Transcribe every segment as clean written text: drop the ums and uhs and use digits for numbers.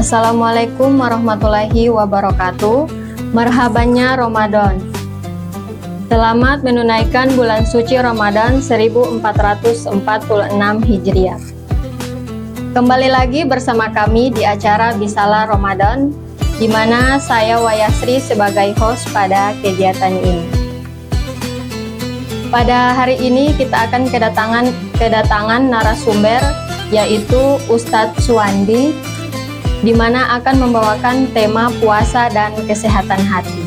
Assalamualaikum warahmatullahi wabarakatuh. Marhabannya Ramadan. Selamat menunaikan bulan suci Ramadan 1446 Hijriah. Kembali lagi bersama kami di acara Bisalah Ramadan, di mana saya Wayasri sebagai host pada kegiatan ini. Pada hari ini kita akan kedatangan narasumber, yaitu Ustadz Suwandi, di mana akan membawakan tema puasa dan kesehatan hati.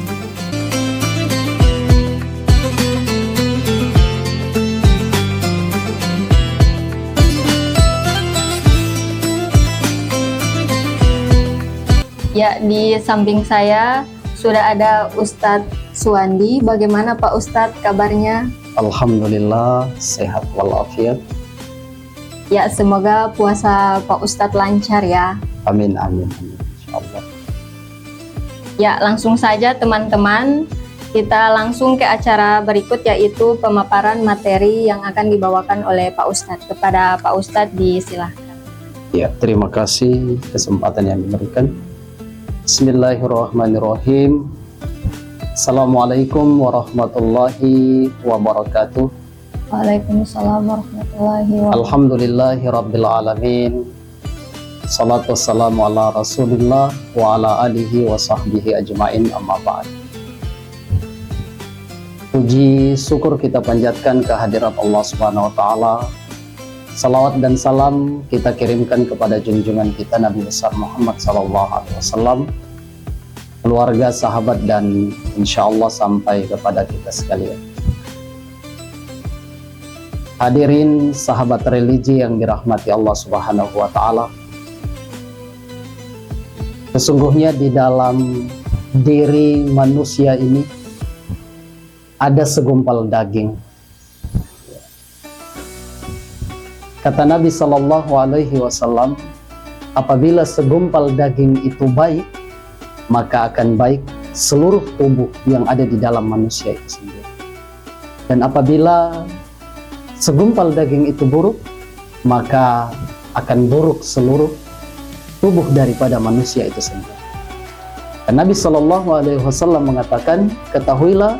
Ya, di samping saya sudah ada Ustadz Suwandi. Bagaimana Pak Ustadz kabarnya? Alhamdulillah, sehat walafiat. Ya, semoga puasa Pak Ustadz lancar ya. Amin, amin, amin, insyaallah. Ya, langsung saja teman-teman, kita langsung ke acara berikut, yaitu pemaparan materi yang akan dibawakan oleh Pak Ustadz. Kepada Pak Ustadz disilahkan. Ya, terima kasih kesempatan yang diberikan. Bismillahirrahmanirrahim. Assalamualaikum warahmatullahi wabarakatuh. Waalaikumsalam warahmatullahi wabarakatuh. Alhamdulillahi rabbil alamin. Salatu wassalamu ala rasulillah wa ala alihi wa sahbihi ajma'in, amma ba'd. Puji syukur kita panjatkan kehadirat Allah Subhanahu wa Ta'ala. Salawat dan salam kita kirimkan kepada junjungan kita Nabi besar Muhammad SAW, keluarga, sahabat, dan insya Allah sampai kepada kita sekalian. Hadirin sahabat religi yang dirahmati Allah Subhanahu wa Ta'ala, sesungguhnya di dalam diri manusia ini ada segumpal daging. Kata Nabi SAW, apabila segumpal daging itu baik, maka akan baik seluruh tubuh yang ada di dalam manusia itu sendiri. Dan apabila segumpal daging itu buruk, maka akan buruk seluruh tubuh daripada manusia itu sendiri. Dan Nabi SAW mengatakan, ketahuilah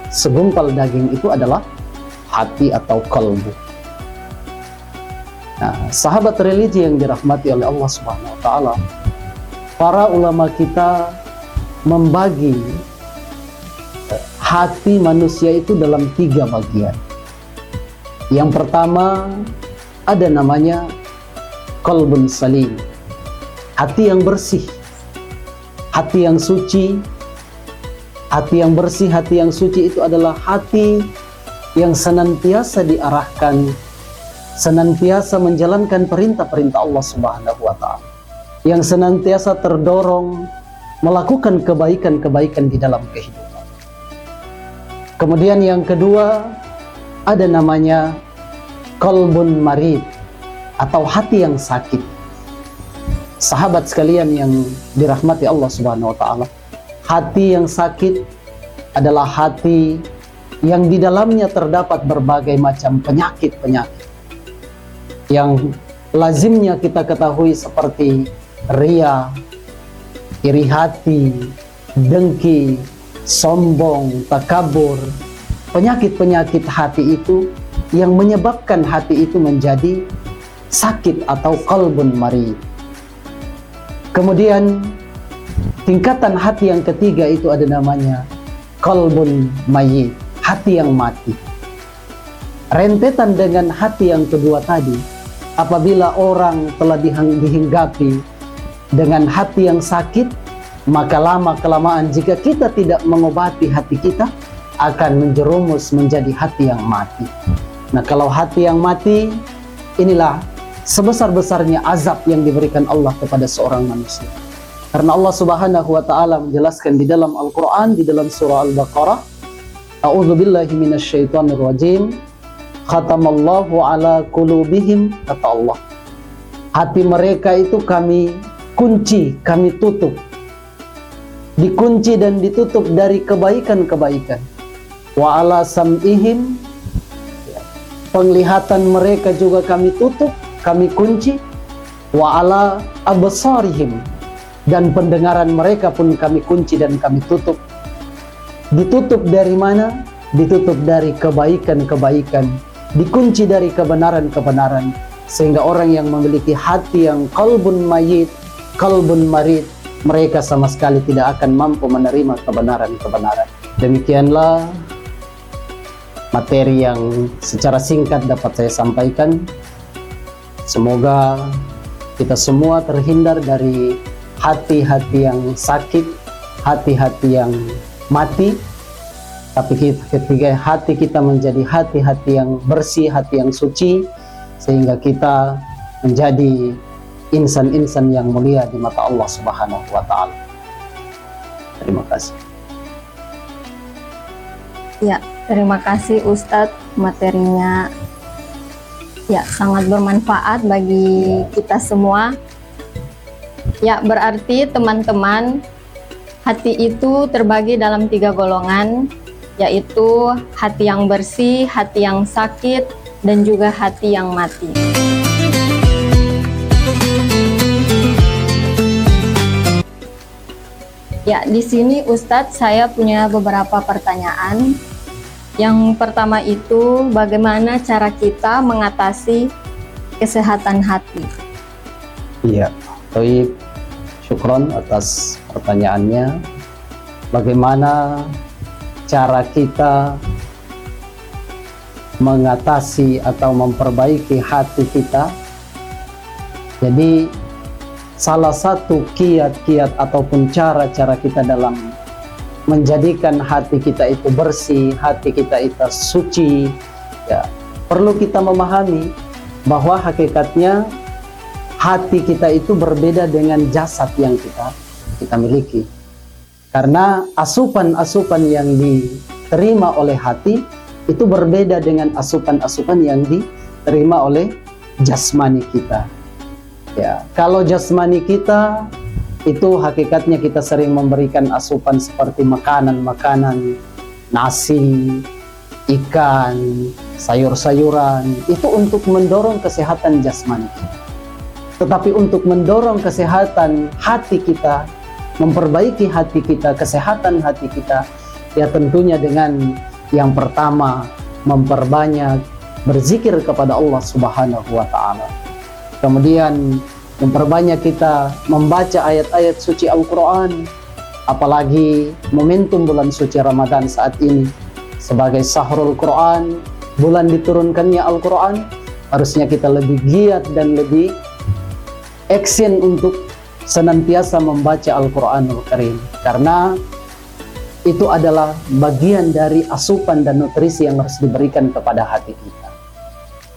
segumpal daging itu adalah hati atau kalbu. Nah, sahabat religi yang dirahmati oleh Allah Subhanahu wa Ta'ala, para ulama kita membagi hati manusia itu dalam 3 bagian. Yang pertama ada namanya qalbun salim, hati yang bersih, hati yang suci. Hati yang bersih, hati yang suci itu adalah hati yang senantiasa diarahkan, senantiasa menjalankan perintah-perintah Allah Subhanahu wa Ta'ala, yang senantiasa terdorong melakukan kebaikan-kebaikan di dalam kehidupan. Kemudian yang kedua ada namanya qalbun marid, atau hati yang sakit. Sahabat sekalian yang dirahmati Allah Subhanahu wa Ta'ala, hati yang sakit adalah hati yang di dalamnya terdapat berbagai macam penyakit-penyakit yang lazimnya kita ketahui, seperti ria, iri hati, dengki, sombong, takabur. Penyakit-penyakit hati itu yang menyebabkan hati itu menjadi sakit atau qalbun marid. Kemudian tingkatan hati yang ketiga itu ada namanya qalbun mayyit, hati yang mati. Rentetan dengan hati yang kedua tadi, apabila orang telah dihinggapi dengan hati yang sakit, maka lama-kelamaan jika kita tidak mengobati hati kita, akan menjerumus menjadi hati yang mati. Nah, kalau hati yang mati, inilah sebesar-besarnya azab yang diberikan Allah kepada seorang manusia. Karena Allah Subhanahu wa Ta'ala menjelaskan di dalam Al-Quran, di dalam surah Al-Baqarah, A'udzubillahi minasyaitonir rajim, khatamallahu ala qulubihim, kata Allah, hati mereka itu kami kunci, kami tutup, dikunci dan ditutup dari kebaikan-kebaikan. Wa ala sam'ihim, penglihatan mereka juga kami tutup, kami kunci. Wa ala absarihim, dan pendengaran mereka pun kami kunci dan kami tutup. Ditutup dari mana? Ditutup dari kebaikan-kebaikan, dikunci dari kebenaran-kebenaran, sehingga orang yang memiliki hati yang qalbun mayyit, qalbun marid, mereka sama sekali tidak akan mampu menerima kebenaran-kebenaran. Demikianlah materi yang secara singkat dapat saya sampaikan. Semoga kita semua terhindar dari hati-hati yang sakit, hati-hati yang mati, tapi ketika hati kita menjadi hati-hati yang bersih, hati yang suci, sehingga kita menjadi insan-insan yang mulia di mata Allah Subhanahu wa Ta'ala. Terima kasih. Ya, terima kasih Ustadz, materinya ya sangat bermanfaat bagi kita semua. Ya, berarti teman-teman, hati itu terbagi dalam 3 golongan, yaitu hati yang bersih, hati yang sakit, dan juga hati yang mati. Ya, di sini Ustadz saya punya beberapa pertanyaan. Yang pertama itu, bagaimana cara kita mengatasi kesehatan hati? Iya, baik. Syukron atas pertanyaannya. Bagaimana cara kita mengatasi atau memperbaiki hati kita? Jadi salah satu kiat-kiat ataupun cara-cara kita dalam menjadikan hati kita itu bersih, hati kita itu suci, ya, perlu kita memahami bahwa hakikatnya hati kita itu berbeda dengan jasad yang kita miliki. Karena asupan-asupan yang diterima oleh hati itu berbeda dengan asupan-asupan yang diterima oleh jasmani kita. Ya, kalau jasmani kita itu hakikatnya kita sering memberikan asupan seperti makanan-makanan, nasi, ikan, sayur-sayuran, itu untuk mendorong kesehatan jasmani kita. Tetapi untuk mendorong kesehatan hati kita, memperbaiki hati kita, kesehatan hati kita, ya tentunya dengan yang pertama memperbanyak berzikir kepada Allah Subhanahu wa Ta'ala. Kemudian memperbanyak kita membaca ayat-ayat suci Al-Quran, apalagi momentum bulan suci Ramadan saat ini sebagai Sahrul Quran, bulan diturunkannya Al-Quran, harusnya kita lebih giat dan lebih action untuk senantiasa membaca Al-Quranul Karim, karena itu adalah bagian dari asupan dan nutrisi yang harus diberikan kepada hati kita.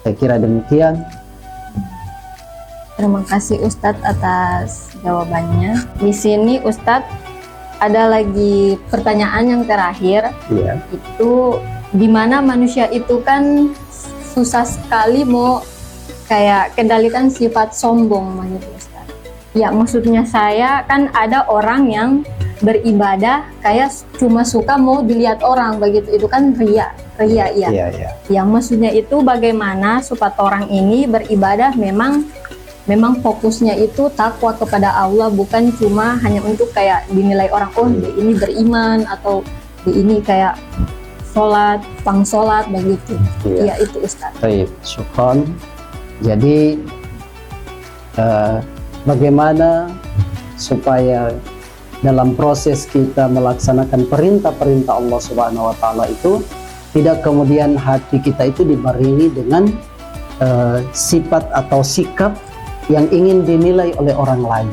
Saya kira demikian. Terima kasih Ustadz atas jawabannya. Di sini Ustadz ada lagi pertanyaan yang terakhir. Iya. Itu dimana manusia itu kan susah sekali mau kayak kendalikan sifat sombong gitu Ustadz. Ya, maksudnya saya kan ada orang yang beribadah kayak cuma suka mau dilihat orang begitu, itu kan ria ya. Iya. Yang maksudnya itu bagaimana supaya orang ini beribadah memang fokusnya itu takwa kepada Allah, bukan cuma hanya untuk kayak dinilai orang, oh dia ini beriman, atau dia ini kayak sholat, pangsolat begitu. Iya, itu Ustaz. Baik, syukron. Jadi bagaimana supaya dalam proses kita melaksanakan perintah-perintah Allah Subhanahu wa Ta'ala itu tidak kemudian hati kita itu dibarengi dengan sifat atau sikap yang ingin dinilai oleh orang lain,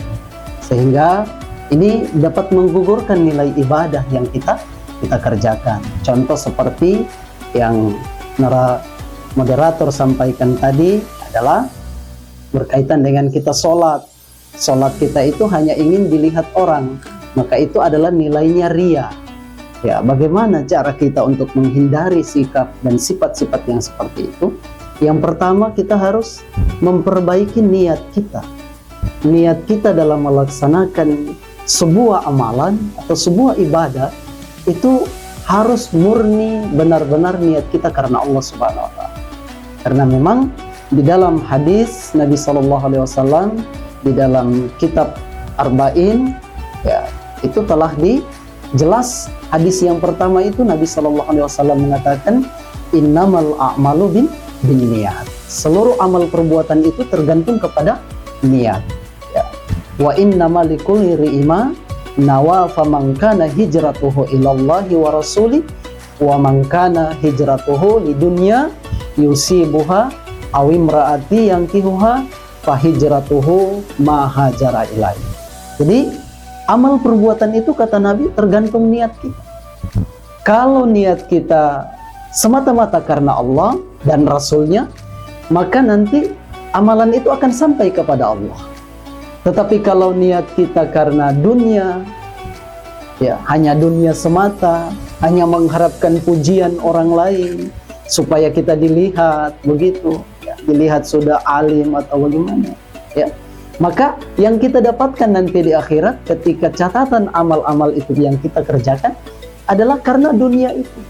sehingga ini dapat menggugurkan nilai ibadah yang kita kerjakan. Contoh seperti yang moderator sampaikan tadi adalah berkaitan dengan kita sholat kita itu hanya ingin dilihat orang, maka itu adalah nilainya ria. Ya, bagaimana cara kita untuk menghindari sikap dan sifat-sifat yang seperti itu? Yang pertama, kita harus memperbaiki niat kita. Niat kita dalam melaksanakan sebuah amalan atau sebuah ibadah itu harus murni, benar-benar niat kita karena Allah Subhanahu wa Ta'ala. Karena memang di dalam hadis Nabi SAW, di dalam kitab Arba'in, ya, itu telah dijelas. Hadis yang pertama itu Nabi Shallallahu Alaihi Wasallam mengatakan, innamal a'malu bin niat. Seluruh amal perbuatan itu tergantung kepada niat. Ya. Wa innamal likulli ri'ima nawa faman kana hijratuhu ilallahi wa rasuli wa man kana hijratuhu lidunya yusibuha aw imraati yankihuha fa hijratuhu ma hajara ilaihi. Jadi amal perbuatan itu kata Nabi tergantung niat kita. Kalau niat kita semata-mata karena Allah dan Rasulnya, maka nanti amalan itu akan sampai kepada Allah. Tetapi kalau niat kita karena dunia, ya hanya dunia semata, hanya mengharapkan pujian orang lain supaya kita dilihat begitu, ya, dilihat sudah alim atau bagaimana, ya. Maka yang kita dapatkan nanti di akhirat ketika catatan amal-amal itu yang kita kerjakan adalah karena dunia itu,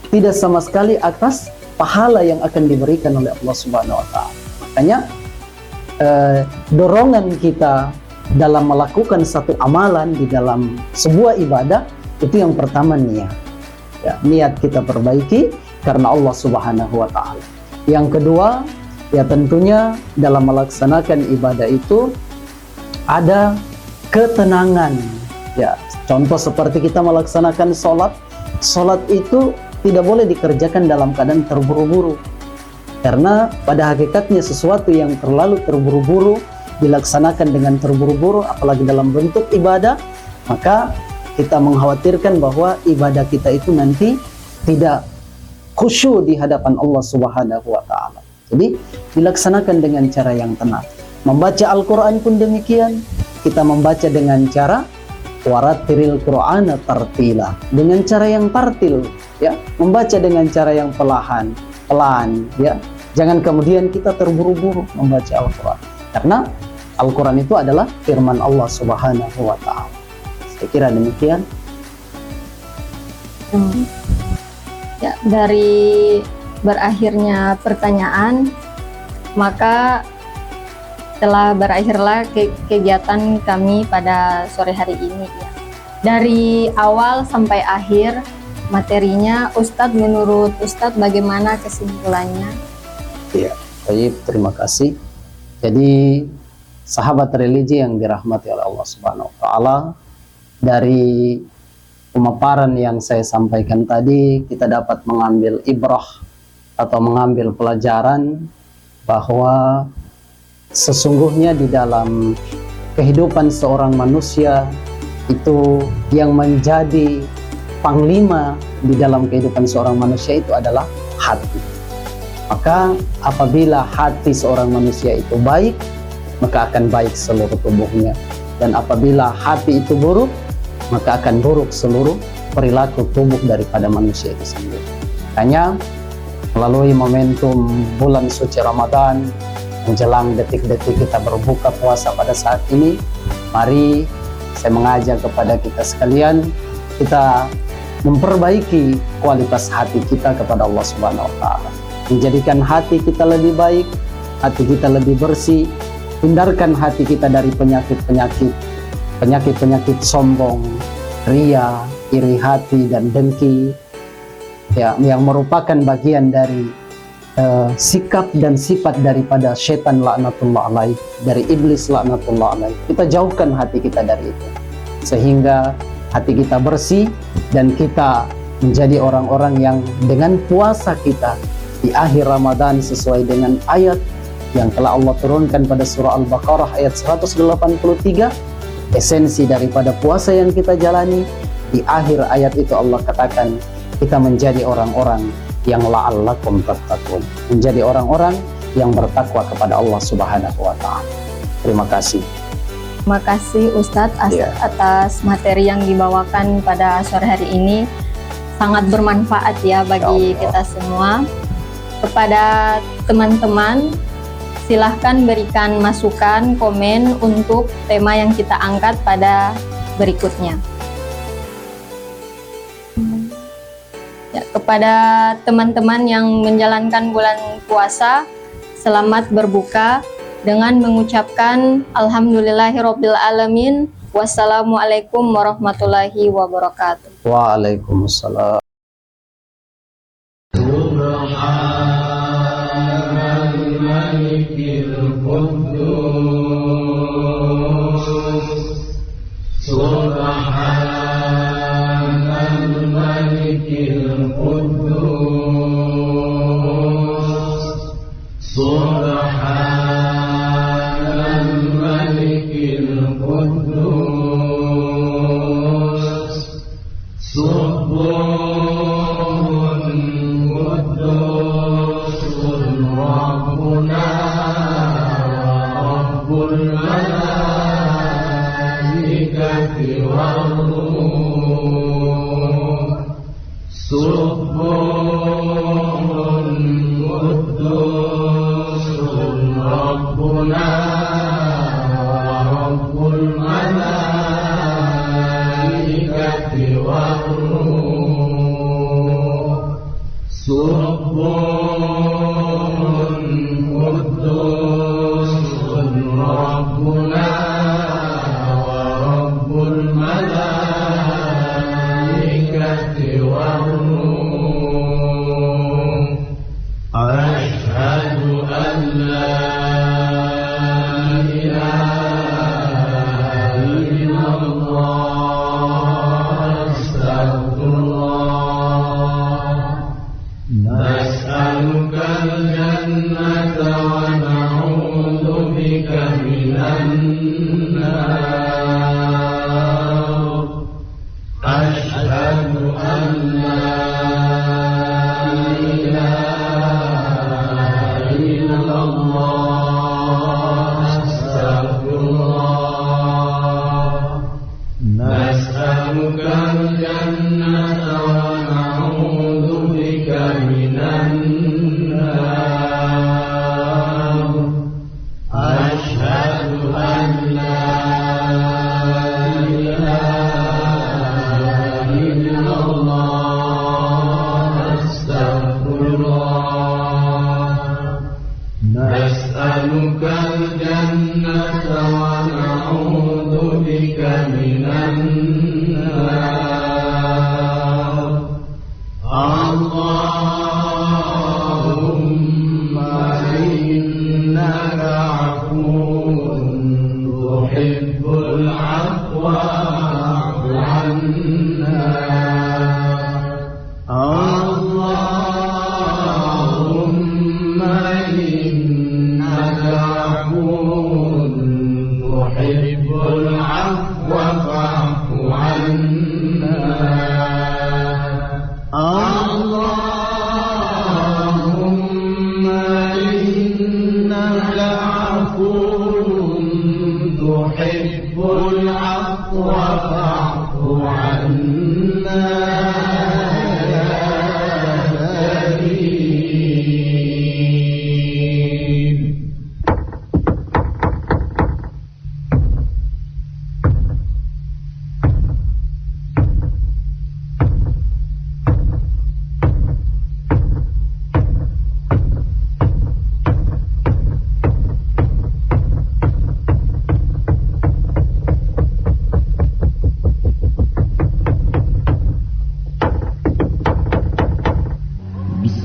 tidak sama sekali atas pahala yang akan diberikan oleh Allah Subhanahu wa Ta'ala. Makanya dorongan kita dalam melakukan satu amalan di dalam sebuah ibadah itu yang pertama niat. Ya, niat kita perbaiki karena Allah Subhanahu wa Ta'ala. Yang kedua, ya tentunya dalam melaksanakan ibadah itu ada ketenangan. Ya, contoh seperti kita melaksanakan sholat. Sholat itu tidak boleh dikerjakan dalam keadaan terburu-buru. Karena pada hakikatnya sesuatu yang terlalu terburu-buru dilaksanakan dengan terburu-buru, apalagi dalam bentuk ibadah, maka kita mengkhawatirkan bahwa ibadah kita itu nanti tidak khusyuk di hadapan Allah Subhanahu wa Ta'ala. Jadi dilaksanakan dengan cara yang tenang. Membaca Al-Quran pun demikian, kita membaca dengan cara waratiril Qur'ana tartila, dengan cara yang tartil, ya, membaca dengan cara yang pelan, ya. Jangan kemudian kita terburu-buru membaca Al-Quran, karena Al-Quran itu adalah firman Allah Subhanahu wa Ta'ala. Saya kira demikian. Ya, dari berakhirnya pertanyaan, maka telah berakhirlah kegiatan kami pada sore hari ini, ya. Dari awal sampai akhir materinya, Ustadz, menurut Ustadz bagaimana kesimpulannya? Ya, baik, terima kasih. Jadi sahabat religi yang dirahmati oleh Allah Subhanahu wa Ta'ala, dari pemaparan yang saya sampaikan tadi kita dapat mengambil ibrah atau mengambil pelajaran bahwa sesungguhnya di dalam kehidupan seorang manusia itu yang menjadi panglima di dalam kehidupan seorang manusia itu adalah hati. Maka apabila hati seorang manusia itu baik, maka akan baik seluruh tubuhnya. Dan apabila hati itu buruk, maka akan buruk seluruh perilaku tubuh daripada manusia itu sendiri. Hanya melalui momentum bulan suci Ramadan, menjelang detik-detik kita berbuka puasa pada saat ini, mari saya mengajak kepada kita sekalian, kita memperbaiki kualitas hati kita kepada Allah Subhanahu wa Ta'ala, menjadikan hati kita lebih baik, hati kita lebih bersih, hindarkan hati kita dari penyakit-penyakit sombong, ria, iri hati, dan dengki, ya, yang merupakan bagian dari sikap dan sifat daripada syaitan laknatullah alaih, dari iblis laknatullah alaih. Kita jauhkan hati kita dari itu, sehingga hati kita bersih dan kita menjadi orang-orang yang dengan puasa kita di akhir Ramadan sesuai dengan ayat yang telah Allah turunkan pada surah Al-Baqarah ayat 183. Esensi daripada puasa yang kita jalani, di akhir ayat itu Allah katakan kita menjadi orang-orang yang la'allakum tattaqun, menjadi orang-orang yang bertakwa kepada Allah Subhanahu wa Ta'ala. Terima kasih. Terima kasih Ustadz atas materi yang dibawakan pada sore hari ini. Sangat bermanfaat ya bagi kita semua. Kepada teman-teman, silahkan berikan masukan, komen untuk tema yang kita angkat pada berikutnya. Ya, kepada teman-teman yang menjalankan bulan puasa, selamat berbuka dengan mengucapkan Alhamdulillahirobbilalamin. Wassalamualaikum warahmatullahi wabarakatuh. Waalaikumsalam.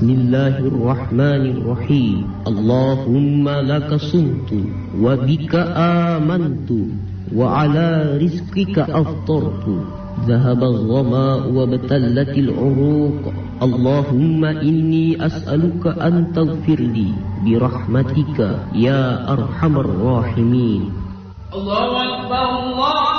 Bismillahirrahmanirrahim. Allahumma laka sumtu wa bika amantu wa ala rizqika aftartu. Dhahaba al-dhama wa batallatil uruq. Allahumma inni as'aluka an taghfir li bi rahmatika ya arhamar rahimin. Allahu akbar, Allah